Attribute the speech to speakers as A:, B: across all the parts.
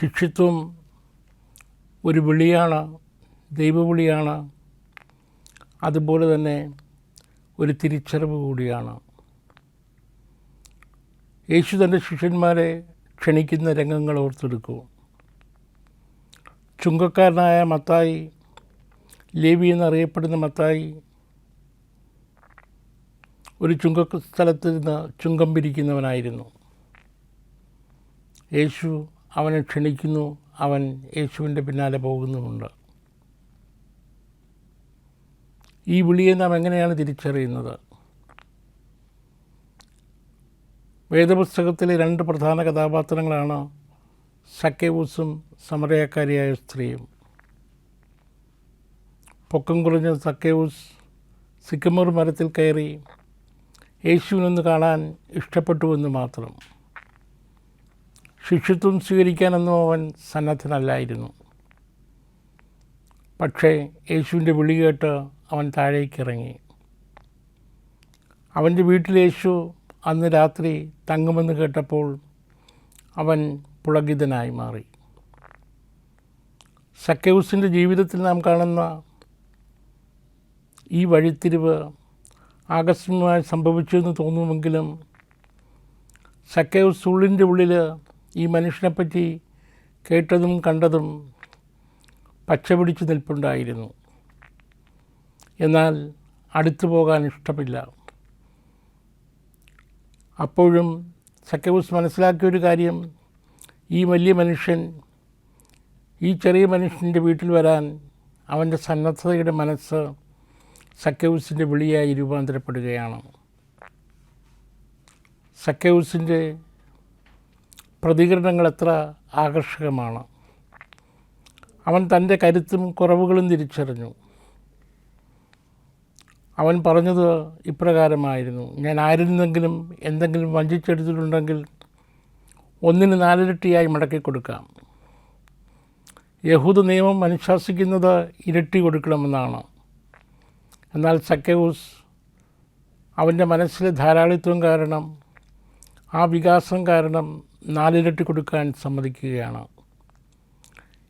A: ശിഷ്യത്വം ഒരു വിളിയാണ്, ദൈവവിളിയാണ്. അതുപോലെ തന്നെ ഒരു തിരിച്ചറിവ് കൂടിയാണ്. യേശു തൻ്റെ ശിഷ്യന്മാരെ ക്ഷണിക്കുന്ന രംഗങ്ങൾ ഓർത്തെടുക്കൂ. ചുങ്കക്കാരനായ മത്തായി, ലേവി എന്നറിയപ്പെടുന്ന മത്തായി, ഒരു ചുങ്കസ്ഥലത്ത് നിന്ന് ചുങ്കം പിരിക്കുന്നവനായിരുന്നു. യേശു അവനെ ക്ഷണിക്കുന്നു, അവൻ യേശുവിൻ്റെ പിന്നാലെ പോകുന്നുമുണ്ട്. ഈ വിളിയെ നാം എങ്ങനെയാണ് തിരിച്ചറിയുന്നത്? വേദപുസ്തകത്തിലെ രണ്ട് പ്രധാന കഥാപാത്രങ്ങളാണ് സക്കേവൂസും സമറയക്കാരിയായ സ്ത്രീയും. പൊക്കം കുറഞ്ഞ സക്കേവൂസ് സിക്കമോർ മരത്തിൽ കയറി യേശുവിനൊന്ന് കാണാൻ ഇഷ്ടപ്പെട്ടുവെന്ന് മാത്രം. ശിഷ്യത്വം സ്വീകരിക്കാനൊന്നും അവൻ സന്നദ്ധനല്ലായിരുന്നു. പക്ഷേ യേശുവിൻ്റെ വിളി കേട്ട് അവൻ താഴേക്കിറങ്ങി. അവൻ്റെ വീട്ടിൽ യേശു അന്ന് രാത്രി തങ്ങുമെന്ന് കേട്ടപ്പോൾ അവൻ പുളകിതനായി മാറി. സക്കേവൂസിൻ്റെ ജീവിതത്തിൽ നാം കാണുന്ന ഈ വഴിത്തിരിവ് ആകസ്മികമായി സംഭവിച്ചുവെന്ന് തോന്നുമെങ്കിലും സക്കേവൂസ് ഉള്ളിൻ്റെ ഉള്ളിൽ ഈ മനുഷ്യനെപ്പറ്റി കേട്ടതും കണ്ടതും പച്ചപിടിച്ച് നിൽപ്പുണ്ടായിരുന്നു. എന്നാൽ അടുത്തു പോകാൻ ഇഷ്ടമില്ല. അപ്പോഴും സക്കേവൂസ് മനസ്സിലാക്കിയൊരു കാര്യം, ഈ വലിയ മനുഷ്യൻ, ഈ ചെറിയ മനുഷ്യൻ്റെ വീട്ടിൽ വരാൻ അവൻ്റെ സന്നദ്ധതയുടെ മനസ്സ് സക്കേവൂസിൻ്റെ വിളിയായി രൂപാന്തരപ്പെടുകയാണ്. സക്കേവൂസിൻ്റെ പ്രതികരണങ്ങൾ എത്ര ആകർഷകമാണ്. അവൻ തൻ്റെ കരുത്തും കുറവുകളും തിരിച്ചറിഞ്ഞു. അവൻ പറഞ്ഞത് ഇപ്രകാരമായിരുന്നു: ഞാൻ ആരിൽ നിന്നെങ്കിലും എന്തെങ്കിലും വഞ്ചിച്ചെടുത്തിട്ടുണ്ടെങ്കിൽ 1ന് 4 ഇരട്ടിയായി മടക്കി കൊടുക്കാം. യഹൂദ നിയമം അനുശാസിക്കുന്നത് ഇരട്ടി കൊടുക്കണമെന്നാണ്. എന്നാൽ സക്കേവൂസ് അവൻ്റെ മനസ്സിലെ ധാരാളിത്വം കാരണം, ആ വികാസം കാരണം 4 ഇരട്ടി കൊടുക്കാൻ സമ്മതിക്കുകയാണ്.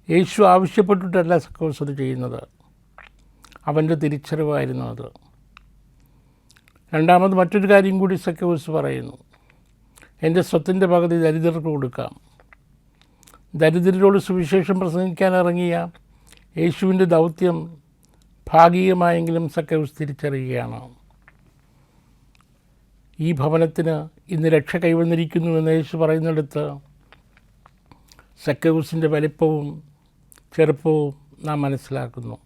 A: യേശു ആവശ്യപ്പെട്ടിട്ടല്ല സക്കേവൂസ് അത് ചെയ്യുന്നത്, അവൻ്റെ തിരിച്ചറിവായിരുന്നു അത്. രണ്ടാമത് മറ്റൊരു കാര്യം കൂടി സക്കേവൂസ് പറയുന്നു: എൻ്റെ സ്വത്തിൻ്റെ പകുതി ദരിദ്രർക്ക് കൊടുക്കാം. ദരിദ്രരോട് സുവിശേഷം പ്രസംഗിക്കാൻ ഇറങ്ങിയ യേശുവിൻ്റെ ദൗത്യം ഭാഗികമായെങ്കിലും സക്കേവൂസ് തിരിച്ചറിയുകയാണ്. ഈ ഭവനത്തിന് ഇന്ന് രക്ഷ കൈവന്നിരിക്കുന്നുവെന്ന് യേശു പറയുന്നിടത്ത് സക്കേവൂസിൻ്റെ വലിപ്പവും ചെറുപ്പവും നാം മനസ്സിലാക്കുന്നു.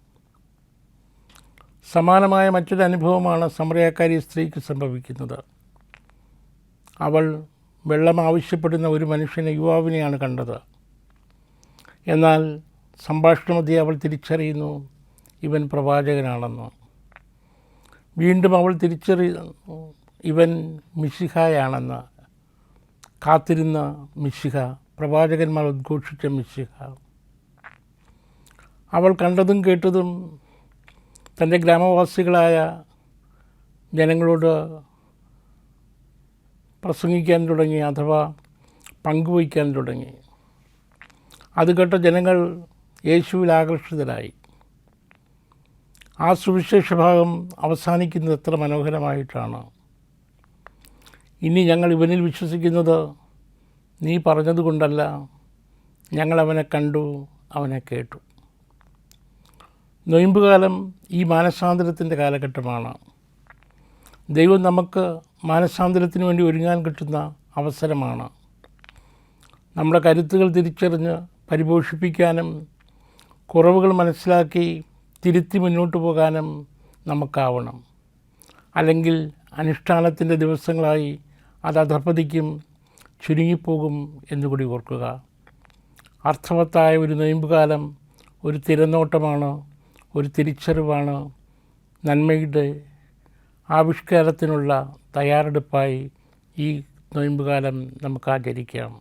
A: സമാനമായ മറ്റൊരു അനുഭവമാണ് സമറയക്കാരി സ്ത്രീക്ക് സംഭവിക്കുന്നത്. അവൾ വെള്ളം ആവശ്യപ്പെടുന്ന ഒരു മനുഷ്യനെ, യുവാവിനെയാണ് കണ്ടത്. എന്നാൽ സംഭാഷണമധ്യേ അവൾ തിരിച്ചറിയുന്നു ഇവൻ പ്രവാചകനാണെന്ന്. വീണ്ടും അവൾ തിരിച്ചറിയുന്നു ഇവൻ മിശിഹായാണെന്ന്. കാത്തിരുന്ന മിശിഹ, പ്രവാചകന്മാർ ഉദ്ഘോഷിച്ച മിശിഹ. അവൾ കണ്ടതും കേട്ടതും തൻ്റെ ഗ്രാമവാസികളായ ജനങ്ങളോട് പ്രസംഗിക്കാൻ തുടങ്ങി, അഥവാ പങ്കുവയ്ക്കാൻ തുടങ്ങി. അത് കേട്ട ജനങ്ങൾ യേശുവിൽ ആകർഷിതരായി. ആ സുവിശേഷ ഭാഗം അവസാനിക്കുന്നത് എത്ര മനോഹരമായിട്ടാണ്: ഇനി ഞങ്ങൾ ഇവനിൽ വിശ്വസിക്കുന്നത് നീ പറഞ്ഞതുകൊണ്ടല്ല, ഞങ്ങൾ അവനെ കണ്ടു, അവനെ കേട്ടു. നൊയിമ്പുകാലം ഈ മാനസാന്തരത്തിൻ്റെ കാലഘട്ടമാണ്. ദൈവം നമുക്ക് മാനസാന്തരത്തിന് വേണ്ടി ഒരുങ്ങാൻ കിട്ടുന്ന അവസരമാണ്. നമ്മുടെ കരുത്തുകൾ തിരിച്ചറിഞ്ഞ് പരിപോഷിപ്പിക്കാനും കുറവുകൾ മനസ്സിലാക്കി തിരുത്തി മുന്നോട്ട് പോകാനും നമുക്കാവണം. അല്ലെങ്കിൽ അനുഷ്ഠാനത്തിൻ്റെ ദിവസങ്ങളായി അത് അധപ്പതിക്കും, ചുരുങ്ങിപ്പോകും എന്നുകൂടി ഓർക്കുക. അർത്ഥവത്തായ ഒരു നൊയിമ്പുകാലം ഒരു തിരനോട്ടമാണ്, ഒരു തിരിച്ചറിവാണ്. നന്മയുടെ ആവിഷ്കാരത്തിനുള്ള തയ്യാറെടുപ്പായി ഈ നൊയിമ്പുകാലം നമുക്ക് ആചരിക്കാം.